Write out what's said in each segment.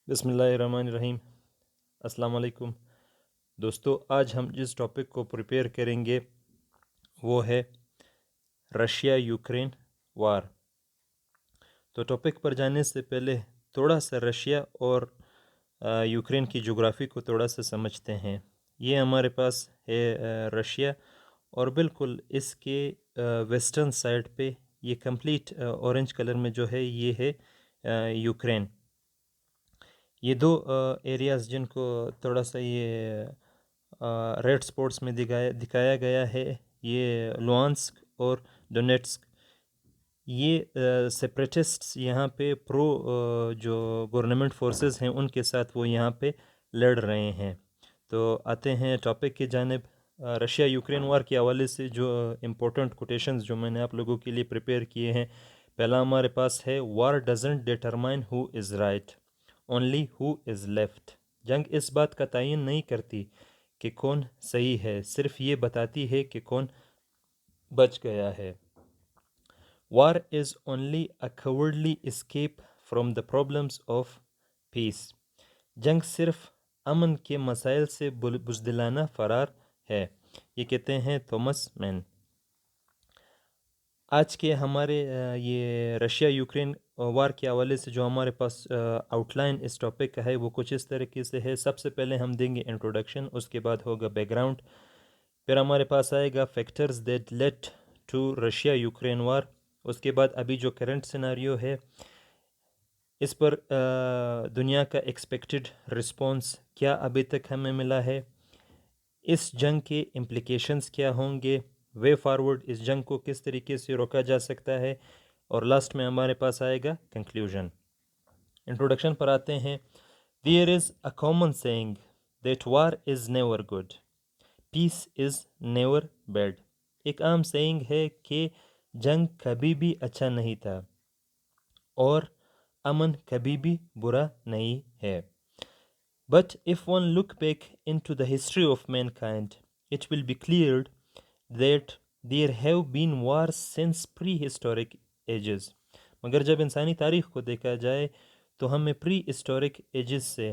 بسم اللہ الرحمن الرحیم۔ السلام علیکم دوستو، آج ہم جس ٹاپک کو پریپیئر کریں گے وہ ہے رشیا یوکرین وار۔ تو ٹاپک پر جانے سے پہلے تھوڑا سا رشیا اور یوکرین کی جغرافی کو تھوڑا سا سمجھتے ہیں۔ یہ ہمارے پاس ہے رشیا، اور بالکل اس کے ویسٹرن سائڈ پہ یہ کمپلیٹ اورنج کلر میں جو ہے یہ ہے یوکرین۔ یہ دو ایریاز جن کو تھوڑا سا یہ ریڈ سپوٹس میں دکھایا گیا ہے، یہ لوانسک اور ڈونیٹسک۔ یہ سپریٹسٹس یہاں پہ جو گورنمنٹ فورسز ہیں ان کے ساتھ وہ یہاں پہ لڑ رہے ہیں۔ تو آتے ہیں ٹاپک کی جانب۔ رشیا یوکرین وار کے حوالے سے جو امپورٹنٹ کوٹیشنز جو میں نے آپ لوگوں کے لیے پریپیئر کیے ہیں، پہلا ہمارے پاس ہے war doesn't determine who is right only who is left. جنگ اس بات کا تعین نہیں کرتی کہ کون صحیح ہے، صرف یہ بتاتی ہے کہ کون بچ گیا ہے۔ War is only a cowardly escape from the problems of peace۔ جنگ صرف امن کے مسائل سے بزدلانہ فرار ہے۔ یہ کہتے ہیں تومس مین۔ آج کے ہمارے یہ رشیا یوکرین وار کے حوالے سے جو ہمارے پاس آؤٹ لائن اس ٹاپک کا ہے وہ کچھ اس طریقے سے ہے۔ سب سے پہلے ہم دیں گے انٹروڈکشن، اس کے بعد ہوگا بیک گراؤنڈ، پھر ہمارے پاس آئے گا factors that lead to Russia Ukraine war, اس کے بعد ابھی جو کرنٹ سیناریو ہے اس پر دنیا کا ایکسپیکٹڈ رسپانس کیا ابھی تک ہمیں ملا ہے، اس جنگ کے امپلیکیشنز کیا ہوں گے، وے فارورڈ اس جنگ کو کس طریقے سے روکا جا سکتا ہے، اور لاسٹ میں ہمارے پاس آئے گا کنکلیوژن۔ انٹروڈکشن پر آتے ہیں۔ There is a common saying that war is never good, peace is never bad۔ ایک عام سینگ ہے کہ جنگ کبھی بھی اچھا نہیں تھا اور امن کبھی بھی برا نہیں ہے۔ But if one look back into the history of mankind, it will be cleared that there have been wars since prehistoric ages۔ مگر جب انسانی تاریخ کو دیکھا جائے تو ہمیں پری ہسٹورک ایجز سے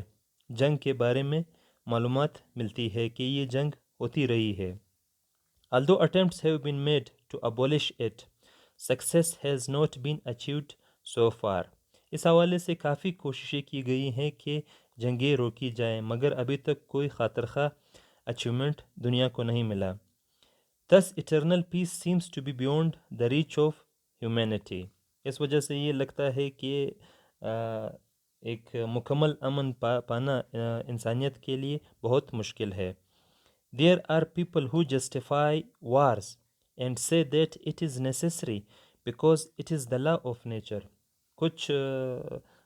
جنگ کے بارے میں معلومات ملتی ہے کہ یہ جنگ ہوتی رہی ہے۔ Although attempts have been made to abolish it, success has not been achieved so far۔ اس حوالے سے کافی کوششیں کی گئی ہیں کہ جنگیں روکی جائیں، مگر ابھی تک کوئی خاطر خواہ اچیومنٹ دنیا کو نہیں ملا۔ Thus eternal peace seems to be beyond the reach of humanity۔ اس وجہ سے یہ لگتا ہے کہ ایک مکمل امن پانا انسانیت کے لیے بہت مشکل ہے۔ There are people who justify wars and say that it is necessary because it is the law of nature۔ کچھ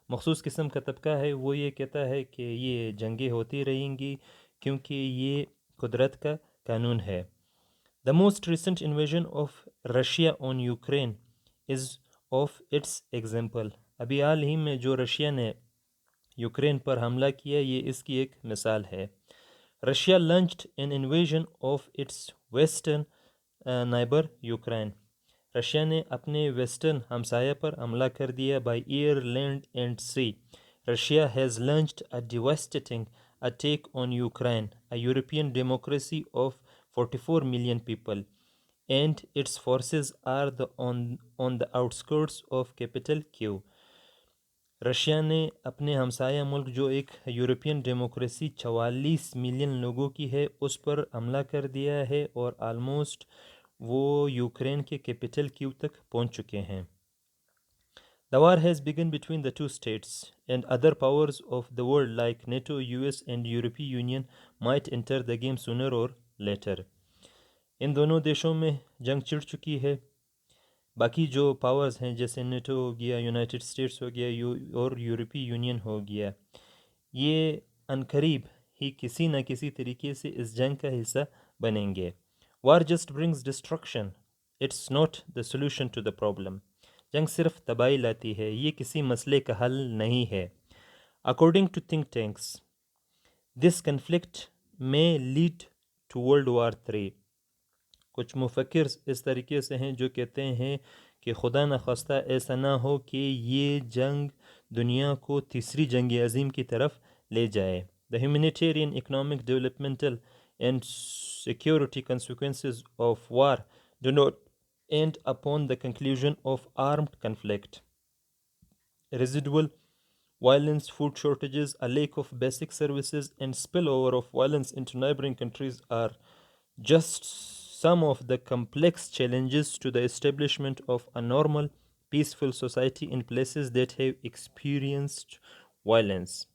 مخصوص قسم کا طبقہ ہے وہ یہ کہتا ہے کہ یہ جنگیں ہوتی رہیں گی کیونکہ یہ قدرت کا قانون ہے۔ The most recent invasion of Russia on Ukraine is of its example۔ ابھی حال ہی میں جو رشیا نے یوکرین پر حملہ کیا یہ اس کی ایک مثال ہے۔ Russia launched an invasion of its western neighbor Ukraine۔ Russia نے اپنے ویسٹرن ہمسایہ پر حملہ کر دیا۔ by air, land and sea، Russia has launched a devastating attack on Ukraine، a European democracy of 44 million people، and its forces are on the outskirts of capital Kyiv۔ Russia نے اپنے ہمسایہ ملک جو ایک European democracy 44 million لوگوں کی ہے اس پر حملہ کر دیا ہے، اور آلموسٹ وہ یوکرین کے کیپٹل کیو تک پہنچ چکے ہیں۔ The war has begun between the two states and other powers of the world like NATO, US and European Union might enter the game sooner or later۔ ان دونوں دیشوں میں جنگ چھڑ چکی ہے۔ باقی جو پاورز ہیں جیسے نیٹو ہو گیا، یونائٹڈ اسٹیٹس ہو گیا اور یورپی یونین ہو گیا، یہ عنقریب ہی کسی نہ کسی طریقے سے اس جنگ کا حصہ بنیں گے۔ War just brings destruction, it's not the solution to the problem. جنگ صرف تباہی لاتی ہے، یہ کسی مسئلے کا حل نہیں ہے۔ According to think tanks, this conflict may lead to world war 3۔ کچھ مفکرز اس طریقے سے ہیں جو کہتے ہیں کہ خدا نخواستہ ایسا نہ ہو کہ یہ جنگ دنیا کو تیسری جنگ عظیم کی طرف لے جائے. The humanitarian, economic, developmental and security consequences of war do not end upon the conclusion of armed conflict. Residual violence, food shortages, a lack of basic services, and spillover of violence into neighboring countries are just some of the complex challenges to the establishment of a normal, peaceful society in places that have experienced violence.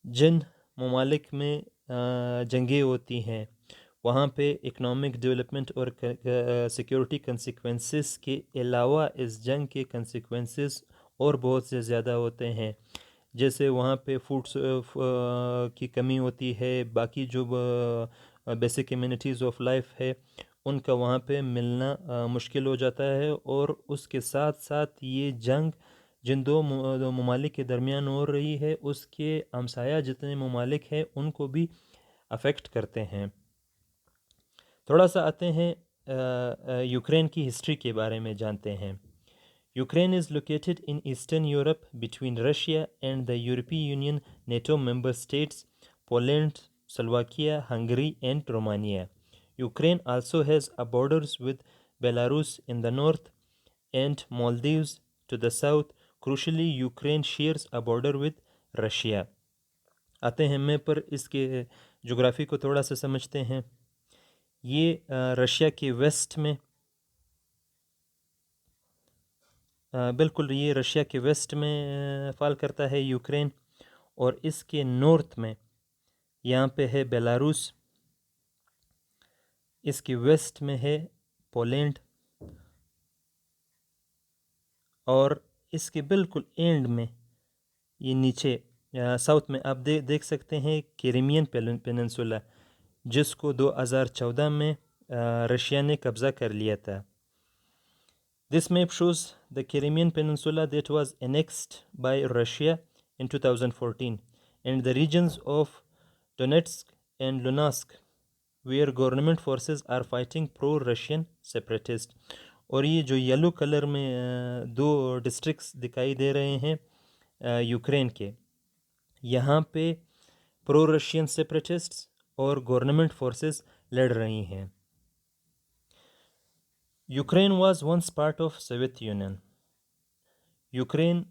جن ممالک میں جنگیں ہوتی ہیں وہاں پہ economic development اور security consequences کے علاوہ اس جنگ کے کنسیکوینسز اور بہت سے زیادہ ہوتے ہیں. جیسے وہاں پہ فوڈس کی کمی ہوتی ہے، باقی جو بیسک کمیونٹیز آف لائف ہے ان کا وہاں پہ ملنا مشکل ہو جاتا ہے. اور اس کے ساتھ ساتھ یہ جنگ جن دو ممالک کے درمیان ہو رہی ہے اس کے ہمسایہ جتنے ممالک ہیں ان کو بھی افیکٹ کرتے ہیں. تھوڑا سا آتے ہیں یوکرین کی ہسٹری کے بارے میں جانتے ہیں. Ukraine is located in Eastern Europe between Russia and the European Union NATO member states, Poland, Slovakia, Hungary, and Romania. Ukraine also has a borders with Belarus in the north and Maldives to the south. Crucially, Ukraine shares a border with Russia. آتے ہیں میں پر اس کے جغرافی کو تھوڑا سا سمجھتے ہیں. یہ رشیا کے ویسٹ میں بالکل یہ رشیا کے ویسٹ میں فال کرتا ہے یوکرین، اور اس کے نارتھ میں یہاں پہ ہے بیلاروس، اس کے ویسٹ میں ہے پولینڈ، اور اس کے بالکل اینڈ میں یہ نیچے ساؤتھ میں آپ دیکھ سکتے ہیں کریمین پیننسولا، جس کو 2014 میں رشیا نے قبضہ کر لیا تھا. This map shows the Crimean Peninsula that was annexed by Russia in 2014 and the regions of Donetsk and Luhansk where government forces are fighting pro-Russian separatists. اور یہ جو یلو کلر میں دو ڈسٹرکٹس دکھائی دے رہے ہیں یوکرین کے، یہاں پہ پرو رشین سیپریٹسٹس اور گورنمنٹ فورسز لڑ رہی ہیں. Ukraine was once part of Soviet Union. Ukraine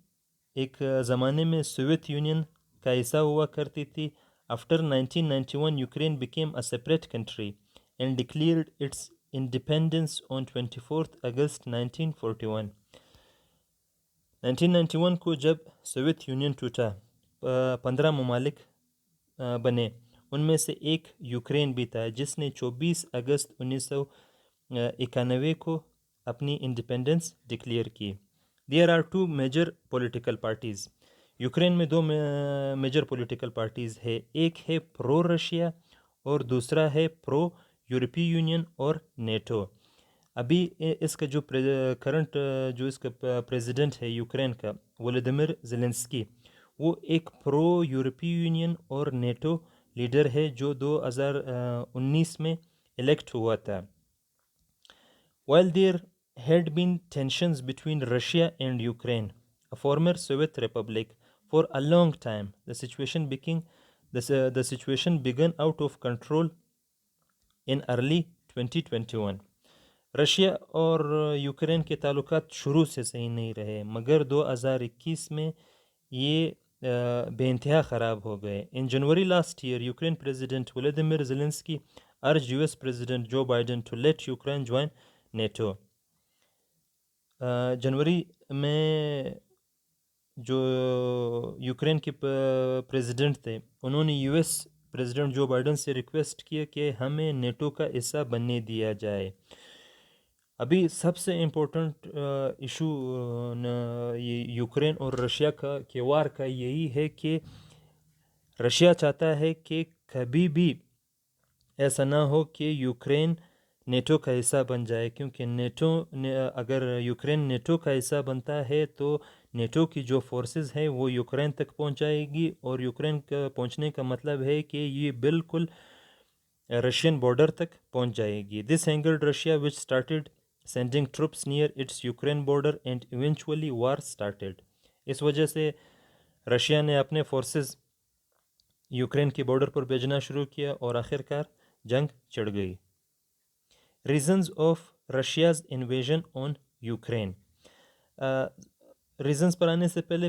ایک زمانے میں سوویت یونین کا حصہ ہوا کرتی تھی. After 1991 Ukraine became a separate country and declared its independence on 24 August 1941. 1991 کو جب سوویت یونین ٹوٹا 15 ممالک بنے، ان میں سے ایک یوکرین بھی تھا جس نے 24 اگست 1991 کو اپنی انڈیپینڈنس ڈکلیئر کی. There are two major political parties. Ukraine میں دو میجر پولیٹیکل پارٹیز ہے، ایک ہے پرو رشیا اور دوسرا ہے پرو یورپی یونین اور نیٹو. ابھی اس کا جو کرنٹ جو اس کا پریزیڈنٹ ہے یوکرین کا ولادیمیر زیلنسکی، وہ ایک پرو یورپی یونین اور نیٹو لیڈر ہے جو 2019 میں الیکٹ ہوا تھا. While there had been tensions between Russia and Ukraine, a former Soviet republic, for a long time, the situation began out of control in early 2021. Russia اور یوکرین کے تعلقات شروع سے صحیح نہیں رہے، مگر 2021 میں یہ بے انتہا خراب ہو گئے. In January last year, Ukraine President Volodymyr Zelensky urged US President Joe Biden to let Ukraine join NATO. جنوری میں جو یوکرین کے پریزیڈنٹ تھے انہوں نے U S president Joe Biden سے ریکویسٹ کیا کہ ہمیں نیٹو کا حصہ بننے دیا جائے. ابھی سب سے امپورٹنٹ ایشو یوکرین اور رشیا کا کے وار کا یہی ہے کہ رشیا چاہتا ہے کہ کبھی بھی ایسا نہ ہو کہ یوکرین نیٹو کا حصہ بن جائے، کیونکہ اگر یوکرین نیٹو کا حصہ بنتا ہے تو نیٹو کی جو فورسز ہیں وہ یوکرین تک پہنچ جائے گی، اور یوکرین کا پہنچنے کا مطلب ہے کہ یہ بالکل رشین بارڈر تک پہنچ جائے گی. دس اینگرڈ Russia which started sending troops near its Ukraine border and eventually war started. اس وجہ سے رشیا نے اپنے فورسز یوکرین کی بارڈر پر بھیجنا شروع کیا اور آخر کار جنگ چڑھ گئی. Reasons of Russia's invasion on Ukraine. Reasons پر آنے سے پہلے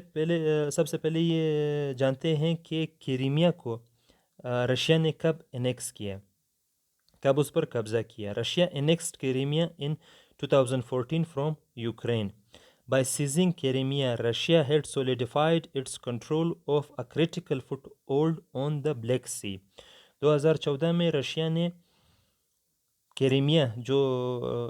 سب سے پہلے یہ جانتے ہیں کہ کریمیا کو رشیا نے کب انیکس کیا، کب اس پر قبضہ کیا. Russia annexed Crimea in 2014 from Ukraine. By seizing Crimea, Russia had solidified its control of a critical foothold on the Black Sea. 2014 میں رشیا نے کریمیا جو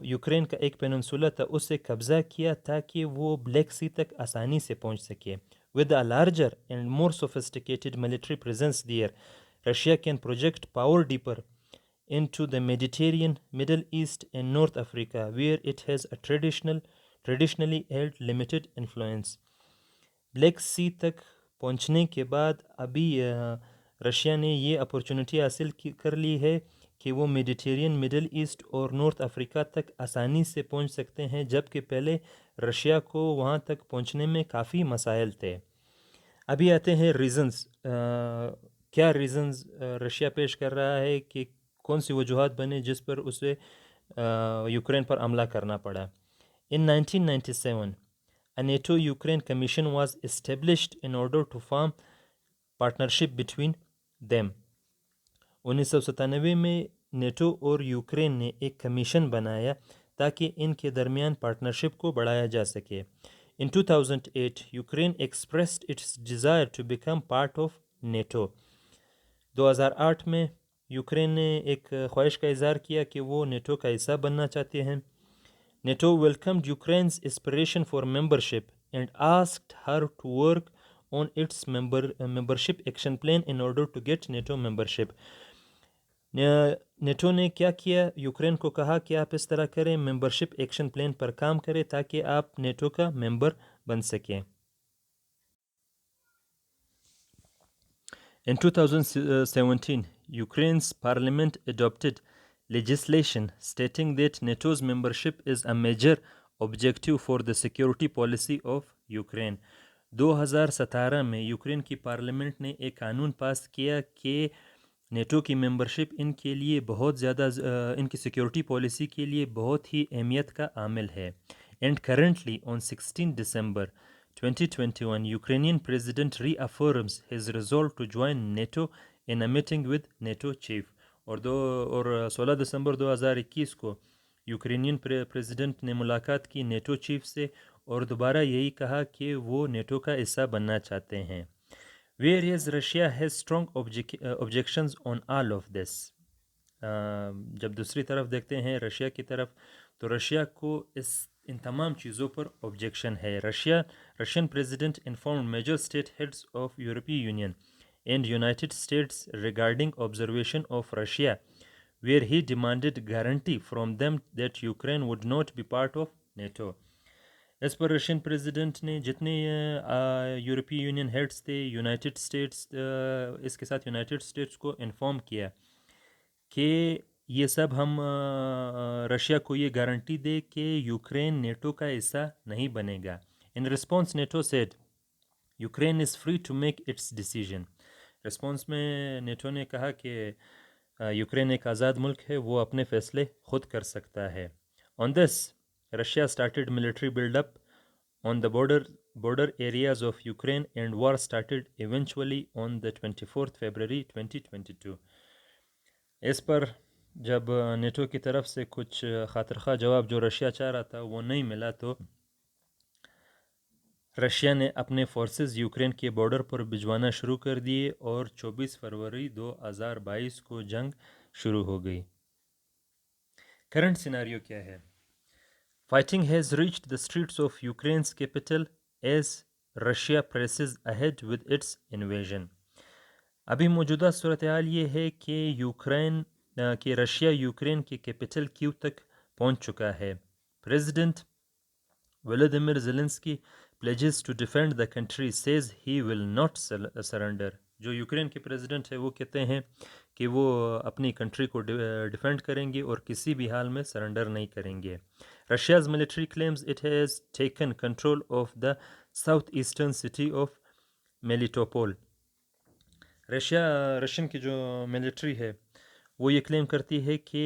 یوکرین کا ایک پیننسولا تھا اس سے قبضہ کیا تاکہ وہ بلیک سی تک آسانی سے پہنچ سکے. With a larger and more sophisticated military presence there, Russia can project power deeper into the Mediterranean, Middle East and North Africa, where it has a traditionally held limited influence. Black Sea تک پہنچنے کے بعد ابھی Russia نے یہ opportunity حاصل کر لی ہے کہ وہ میڈیٹرین، مڈل ایسٹ اور نارتھ افریقہ تک آسانی سے پہنچ سکتے ہیں، جبکہ پہلے رشیا کو وہاں تک پہنچنے میں کافی مسائل تھے. ابھی آتے ہیں ریزنز. کیا ریزنز رشیا پیش کر رہا ہے کہ کون سی وجوہات بنے جس پر اسے یوکرین پر حملہ کرنا پڑا. In 1997, a NATO-Ukraine commission was established in order to form partnership between them. 1997 میں نیٹو اور یوکرین نے ایک کمیشن بنایا تاکہ ان کے درمیان پارٹنرشپ کو بڑھایا جا سکے. In 2008, Ukraine expressed its desire to become part of NATO. 2008 میں یوکرین نے ایک خواہش کا اظہار کیا کہ وہ نیٹو کا حصہ بننا چاہتے ہیں. NATO welcomed Ukraine's aspiration for membership and asked her to work on its membership action plan in order to get NATO membership. NATO نے کیا کیا؟ یوکرین کو کہا کہ آپ اس طرح کریں، ممبرشپ ایکشن پلان پر کام کریں تاکہ آپ نیٹو کا ممبر بن سکیں. In 2017, Ukraine's parliament adopted legislation stating that NATO's membership is a major objective for the security policy of Ukraine. 2017 میں یوکرین کی پارلیمنٹ نے ایک قانون پاس کیا کہ نیٹو کی ممبرشپ ان کے لیے بہت زیادہ ان کی سیکیورٹی پالیسی کے لیے بہت ہی اہمیت کا عامل ہے. And currently on 16 December 2021, Ukrainian President reaffirms his resolve to join NATO in a meeting with NATO chief. اور 16 دسمبر 2021 کو یوکرینین پریزیڈنٹ نے ملاقات کی نیٹو چیف سے اور دوبارہ یہی کہا کہ وہ نیٹو کا حصہ بننا چاہتے ہیں. Whereas Russia has strong objections on all of this. جب دوسری طرف دیکھتے ہیں رشیا کی طرف تو رشیا کو ان تمام چیزوں پر آبجیکشن ہے. Russian president informed major state heads of European Union and United States regarding observation of Russia where he demanded guarantee from them that Ukraine would not be part of NATO. اس پر Russian president نے جتنے یورپی Union heads تھے، United States, اس کے ساتھ United States کو انفارم کیا کہ یہ سب ہم رشیا کو یہ گارنٹی دے کہ یوکرین نیٹو کا حصہ نہیں بنے گا. In response NATO said Ukraine is free to make its decision. Response میں نیٹو نے کہا کہ یوکرین ایک آزاد ملک ہے، وہ اپنے فیصلے خود کر سکتا ہے. آن دس Russia started military build-up on the border areas of Ukraine and war started eventually on the 24th February 2022. اس پر جب نیٹو کی طرف سے کچھ خاطرخواہ جواب جو رشیا چاہ رہا تھا وہ نہیں ملا تو رشیا نے اپنے فورسز یوکرین کے بارڈر پر بھجوانا شروع کر دیے اور 24 فروری 2022 کو جنگ شروع ہو گئی. کرنٹ سیناریو کیا ہے؟ Fighting has reached the streets of Ukraine's capital as Russia presses ahead with its invasion. ابھی موجودہ صورتحال یہ ہے کہ رشیا یوکرین کے کیپٹل کیو تک پہنچ چکا ہے. President Vladimir Zelensky pledges to defend the country, says he will not surrender. جو یوکرین کے پریزیڈنٹ ہے وہ کہتے ہیں کہ وہ اپنی کنٹری کو ڈیفینڈ کریں گے اور کسی بھی حال میں سرنڈر نہیں کریں گے. Russia's military claims it has taken control of the southeastern city of Melitopol. Russian کی جو ملٹری ہے وہ یہ کلیم کرتی ہے کہ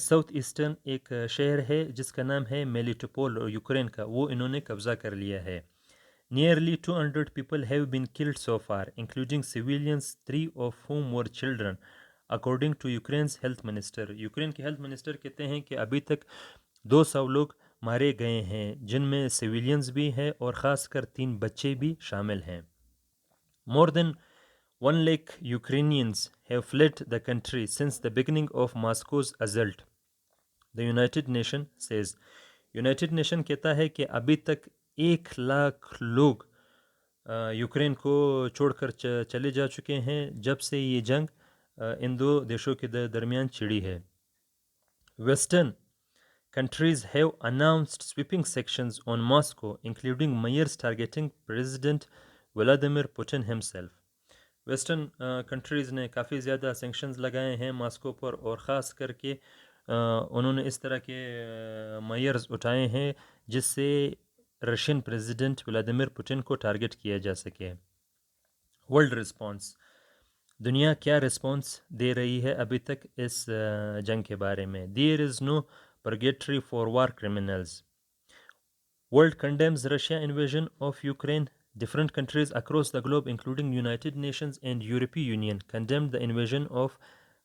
ساؤتھ ایسٹرن ایک شہر ہے جس کا نام ہے میلیٹوپول اور یوکرین کا، وہ انہوں نے قبضہ کر لیا ہے. Nearly 200 people have been killed so far, including civilians, 3 of whom were children, according to Ukraine's health minister. Ukraine کے ہیلتھ منسٹر کہتے ہیں کہ ابھی تک 200 لوگ مارے گئے ہیں، جن میں سویلینز بھی ہیں اور خاص کر 3 بچے بھی شامل ہیں. More than 1 lakh Ukrainians have fled the country since the beginning of Moscow's assault, the United Nations says. United Nations کہتا ہے کہ ابھی تک 1 لاکھ لوگ یوکرین کو چھوڑ کر چلے جا چکے ہیں جب سے یہ جنگ ان دو دیشوں کے درمیان چھڑی ہے. Western countries have announced sweeping sanctions on Moscow, including measures targeting President Vladimir Putin himself. Western countries نے کافی زیادہ سینکشنز لگائے ہیں ماسکو پر، اور خاص کر کے انہوں نے اس طرح کے میئرز اٹھائے ہیں جس سے رشین پریزیڈنٹ ولادیمیر پوٹن کو ٹارگٹ کیا جا سکے. ورلڈ رسپانس، دنیا کیا رسپانس دے رہی ہے ابھی تک اس جنگ کے بارے میں؟ There is no purgatory for war criminals. World condemns Russia invasion of Ukraine. Different countries across the globe, including United Nations and European Union, condemned the invasion of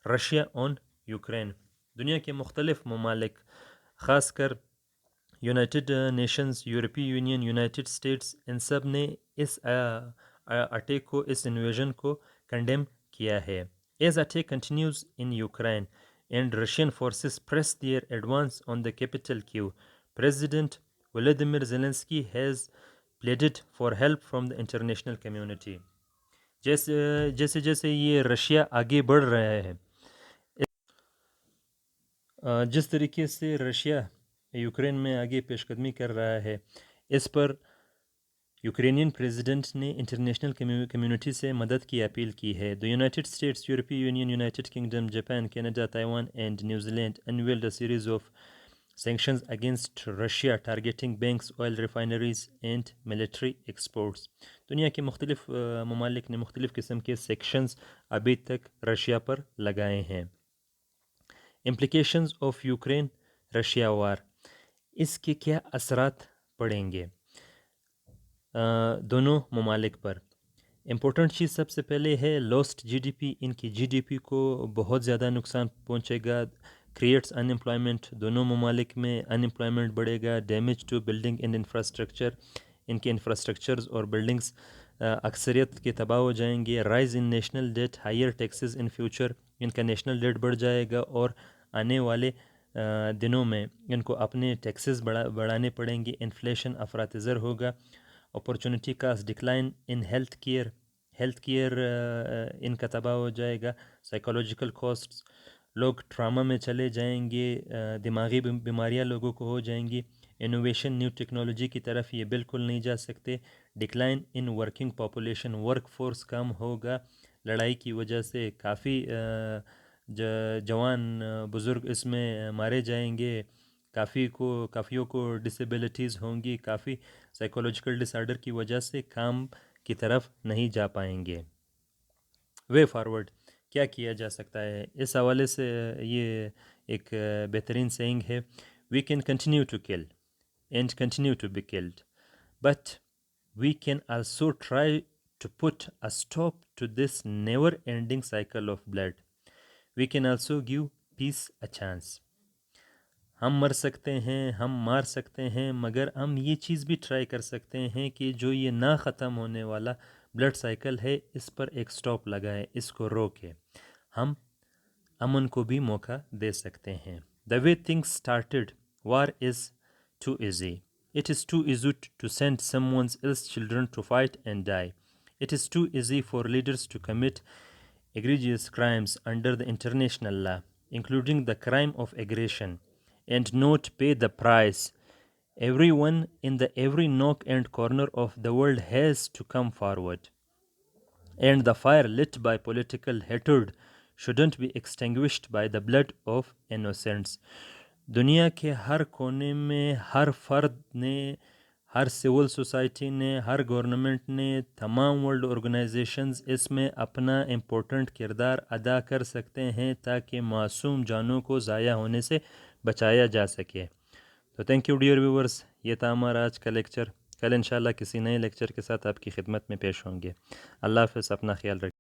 Russia on Ukraine. دنیا کے مختلف ممالک، خاص کر United nations, یورپی union, United States, ان سب نے اس attack کو، اس invasion کو کنڈیم کیا ہے. As attack continues in Ukraine and Russian forces press their advance on the capital Kyiv, President Volodymyr Zelensky has pleaded for help from the international community. جیسے جیسے یہ Russia آگے بڑھ رہا ہے، جس طریقے سے رشیا یوکرین میں آگے پیش قدمی کر رہا ہے، اس پر یوکرینین پریزیڈنٹ نے انٹرنیشنل کمیونٹی سے مدد کی اپیل کی ہے. The United States, European Union, United Kingdom, Japan, Canada, Taiwan and New Zealand unveiled a series of sanctions against Russia targeting banks, oil refineries and military exports. دنیا کے مختلف ممالک نے مختلف قسم کے سیکشنز ابھی تک رشیا پر لگائے ہیں. Implications of Ukraine Russia war. اس کے کیا اثرات پڑیں گے دونوں ممالک پر؟ امپورٹنٹ چیز سب سے پہلے ہے لاسٹ جی ڈی پی. ان کی جی ڈی پی کو بہت زیادہ نقصان پہنچے گا. کریٹس ان امپلائمنٹ، دونوں ممالک میں ان امپلائمنٹ بڑھے گا. Damage to building and infrastructure, ان کے انفراسٹرکچرز اور بلڈنگز اکثریت کے تباہ ہو جائیں گے. Rise in national debt, higher taxes in future, ان کا نیشنل ڈیٹ بڑھ جائے گا اور آنے والے دنوں میں ان کو اپنے ٹیکسز بڑھانے پڑیں گے. انفلیشن افراط زر ہوگا. Opportunity cost decline in health care in کا تباہ ہو جائے گا. سائیکولوجیکل کاسٹس، لوگ ٹراما میں چلے جائیں گے، دماغی بیماریاں لوگوں کو ہو جائیں گی. انوویشن، نیو ٹیکنالوجی کی طرف یہ بالکل نہیں جا سکتے. Decline in working population, work force کم ہوگا. لڑائی کی وجہ سے کافی جوان بزرگ اس میں مارے جائیں گے. کافیوں کو ڈسیبلٹیز ہوں گی. کافی سائیکولوجیکل ڈس آرڈر کی وجہ سے کام کی طرف نہیں جا پائیں گے. وے فارورڈ کیا کیا جا سکتا ہے؟ اس حوالے سے یہ ایک بہترین سینگ ہے. We can continue to kill and continue to be killed, but we can also try to put a stop to this never ending cycle of blood. We can also give peace a chance. ہم مر سکتے ہیں، ہم مار سکتے ہیں، مگر ہم یہ چیز بھی ٹرائی کر سکتے ہیں کہ جو یہ نہ ختم ہونے والا بلڈ سائیکل ہے اس پر ایک سٹاپ لگائے، اس کو روکے. ہم امن کو بھی موقع دے سکتے ہیں. The way things started, war is too easy. It is too easy to send someone else's children to fight and die. It is too easy for leaders to commit egregious crimes under the international law, including the crime of aggression, and not pay the price. Everyone in every nook and corner of the world has to come forward. And the fire lit by political hatred shouldn't be extinguished by the blood of innocents. دنیا کے ہر کونے میں ہر فرد نے، ہر civil society نے، ہر government نے، تمام world organisations اس میں اپنا امپورٹنٹ کردار ادا کر سکتے ہیں تاکہ معصوم جانوں کو ضائع ہونے سے بچایا جا سکے. تو تھینک یو ڈیئر ویورز، یہ تھا ہمارا آج کا لیکچر. کل انشاءاللہ کسی نئے لیکچر کے ساتھ آپ کی خدمت میں پیش ہوں گے. اللہ حافظ، اپنا خیال رکھیں.